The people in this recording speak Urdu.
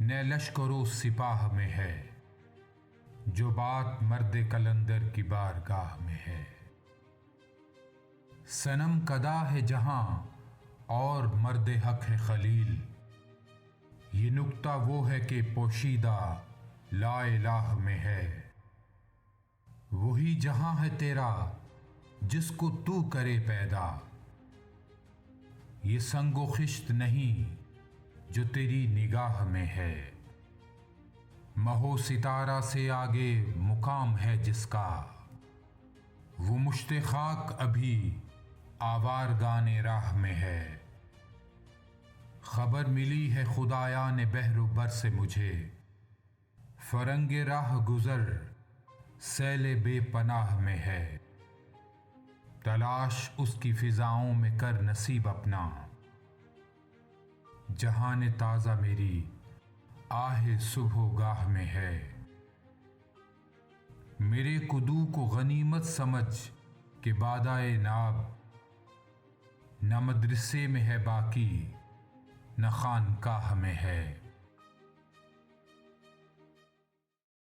نہ لشکر و سپاہ میں ہے، جو بات مرد کلندر کی بارگاہ میں ہے۔ صنم کدا ہے جہاں اور مرد حق ہے خلیل، یہ نکتہ وہ ہے کہ پوشیدہ لا الہ میں ہے۔ وہی جہاں ہے تیرا جس کو تو کرے پیدا، یہ سنگ و خشت نہیں جو تیری نگاہ میں ہے۔ ماہ و ستارہ سے آگے مقام ہے جس کا، وہ مشت خاک ابھی آوارگان راہ میں ہے۔ خبر ملی ہے خدایان بحر و بر سے مجھے، فرنگ راہ گزر سیل بے پناہ میں ہے۔ تلاش اس کی فضاؤں میں کر نصیب اپنا، جہان تازہ میری آہ صبح و گاہ میں ہے۔ میرے کدو کو غنیمت سمجھ کہ بادائے ناب، نہ مدرسے میں ہے باقی نہ خانقاہ میں ہے۔